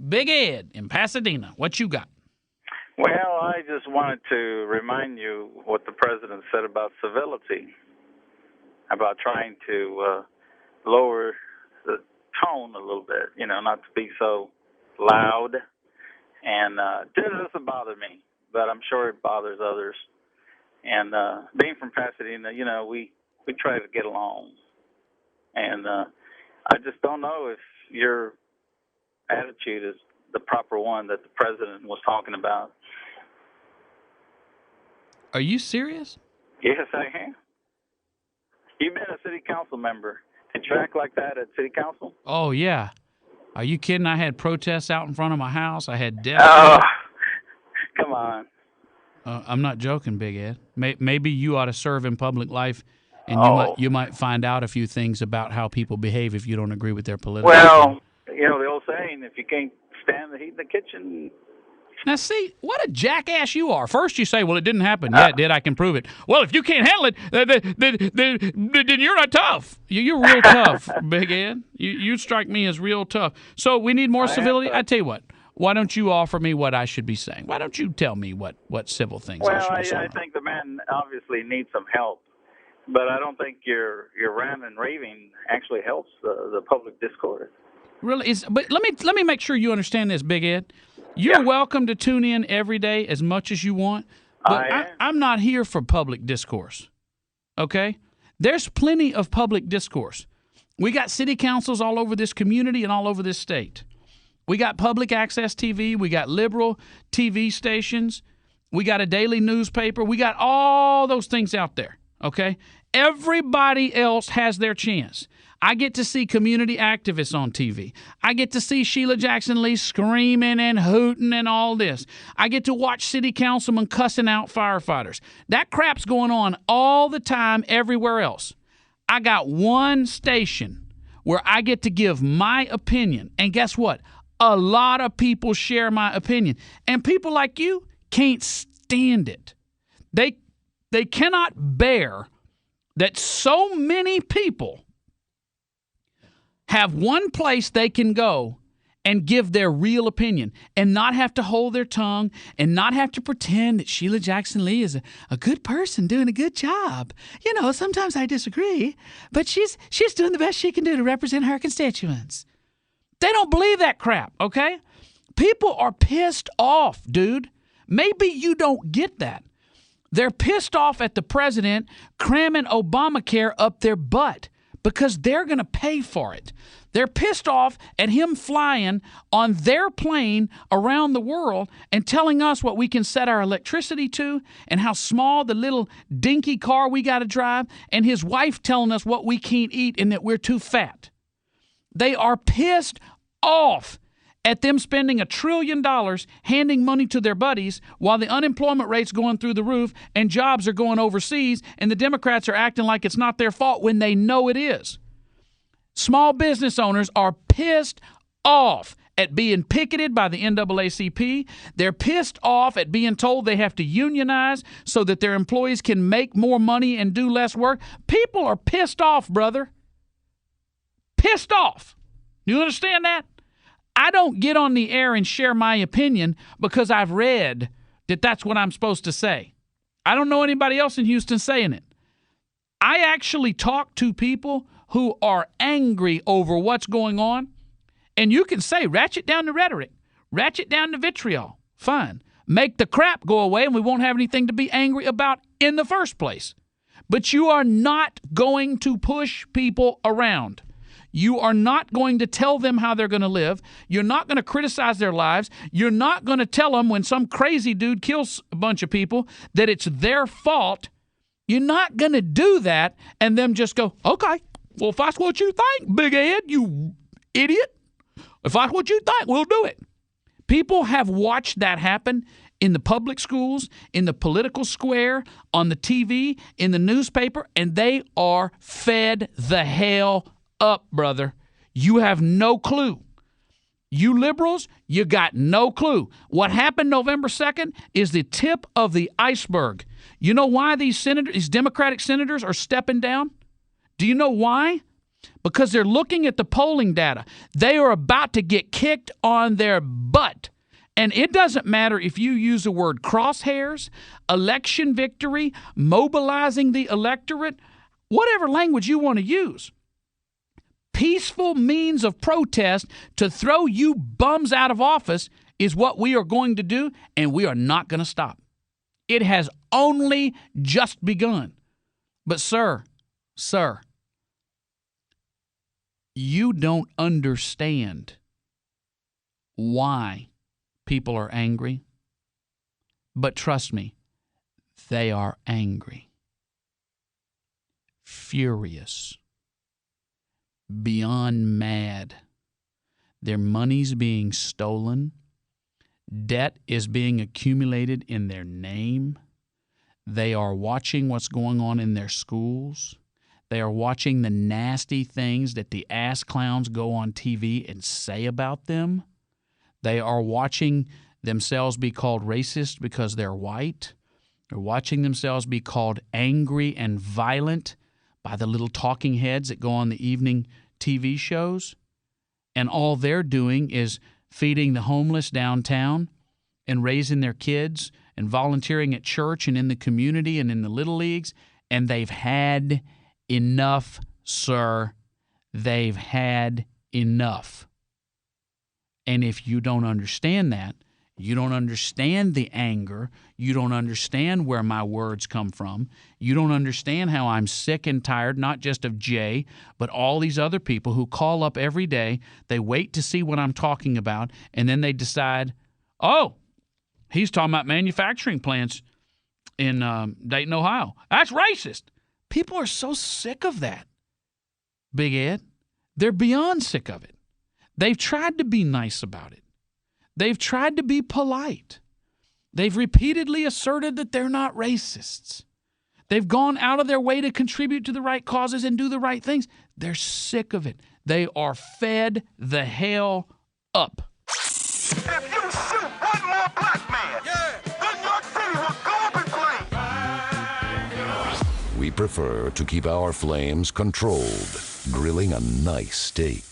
Big Ed in Pasadena. What you got? Well, I just wanted to remind you what the president said about civility, about trying to lower the tone a little bit, not to be so loud. And it doesn't bother me, but I'm sure it bothers others. And being from Pasadena, we try to get along. And I just don't know if your attitude is the proper one that the president was talking about. Are you serious? Yes, I am. You've been a city council member. Did you act like that at city council? Oh, yeah. Are you kidding? I had protests out in front of my house. I had death. Oh, come on. I'm not joking, Big Ed. Maybe you ought to serve in public life, and you might find out a few things about how people behave if you don't agree with their political. Well, the old saying, if you can't stand the heat in the kitchen. Now, see, what a jackass you are. First you say, well, it didn't happen. Yeah, it did. I can prove it. Well, if you can't handle it, then you're not tough. You're real tough, Big Ed. You strike me as real tough. So we need more civility? I tell you what. Why don't you offer me what I should be saying? Why don't you tell me what civil things I should be saying? Well, I think the man obviously needs some help, but I don't think your ranting and raving actually helps the public discourse. Really? But let me make sure you understand this, Big Ed. You're welcome to tune in every day as much as you want, but I'm not here for public discourse, okay? There's plenty of public discourse. We got city councils all over this community and all over this state. We got public access TV. We got liberal TV stations. We got a daily newspaper. We got all those things out there, okay? Everybody else has their chance. I get to see community activists on TV. I get to see Sheila Jackson Lee screaming and hooting and all this. I get to watch city councilmen cussing out firefighters. That crap's going on all the time everywhere else. I got one station where I get to give my opinion. And guess what? A lot of people share my opinion. And people like you can't stand it. They cannot bear that so many people have one place they can go and give their real opinion and not have to hold their tongue and not have to pretend that Sheila Jackson Lee is a good person doing a good job. Sometimes I disagree, but she's doing the best she can do to represent her constituents. They don't believe that crap, okay? People are pissed off, dude. Maybe you don't get that. They're pissed off at the president cramming Obamacare up their butt because they're going to pay for it. They're pissed off at him flying on their plane around the world and telling us what we can set our electricity to and how small the little dinky car we got to drive, and his wife telling us what we can't eat and that we're too fat. They are pissed off at them spending $1 trillion handing money to their buddies while the unemployment rate's going through the roof and jobs are going overseas, and the Democrats are acting like it's not their fault when they know it is. Small business owners are pissed off at being picketed by the NAACP. They're pissed off at being told they have to unionize so that their employees can make more money and do less work. People are pissed off, brother. Pissed off. You understand that? I don't get on the air and share my opinion because I've read that that's what I'm supposed to say. I don't know anybody else in Houston saying it. I actually talk to people who are angry over what's going on, and you can say, ratchet down the rhetoric, ratchet down the vitriol. Fine. Make the crap go away and we won't have anything to be angry about in the first place. But you are not going to push people around. You are not going to tell them how they're going to live. You're not going to criticize their lives. You're not going to tell them when some crazy dude kills a bunch of people that it's their fault. You're not going to do that and them just go, okay, well, if that's what you think, Big Ed, you idiot, if that's what you think, we'll do it. People have watched that happen in the public schools, in the political square, on the TV, in the newspaper, and they are fed the hell up, brother. You have no clue. You liberals, you got no clue. What happened November 2nd is the tip of the iceberg. You know why these Democratic senators are stepping down? Do you know why? because they're looking at the polling data. They are about to get kicked on their butt. And it doesn't matter if you use the word crosshairs, election victory, mobilizing the electorate, whatever language you want to use. Peaceful means of protest to throw you bums out of office is what we are going to do, and we are not going to stop. It has only just begun. But sir, you don't understand why people are angry. But trust me, they are angry, furious, beyond mad. Their money's being stolen. Debt is being accumulated in their name. They are watching what's going on in their schools. They are watching the nasty things that the ass clowns go on TV and say about them. They are watching themselves be called racist because they're white. They're watching themselves be called angry and violent by the little talking heads that go on the evening TV shows. And all they're doing is feeding the homeless downtown and raising their kids and volunteering at church and in the community and in the little leagues. And they've had enough, sir. They've had enough. And if you don't understand that, you don't understand the anger, you don't understand where my words come from, you don't understand how I'm sick and tired, not just of Jay, but all these other people who call up every day, they wait to see what I'm talking about, and then they decide, oh, he's talking about manufacturing plants in Dayton, Ohio. That's racist. People are so sick of that, Big Ed. They're beyond sick of it. They've tried to be nice about it. They've tried to be polite. They've repeatedly asserted that they're not racists. They've gone out of their way to contribute to the right causes and do the right things. They're sick of it. They are fed the hell up. If you shoot one more black man, New York City will go up in flames. We prefer to keep our flames controlled, grilling a nice steak.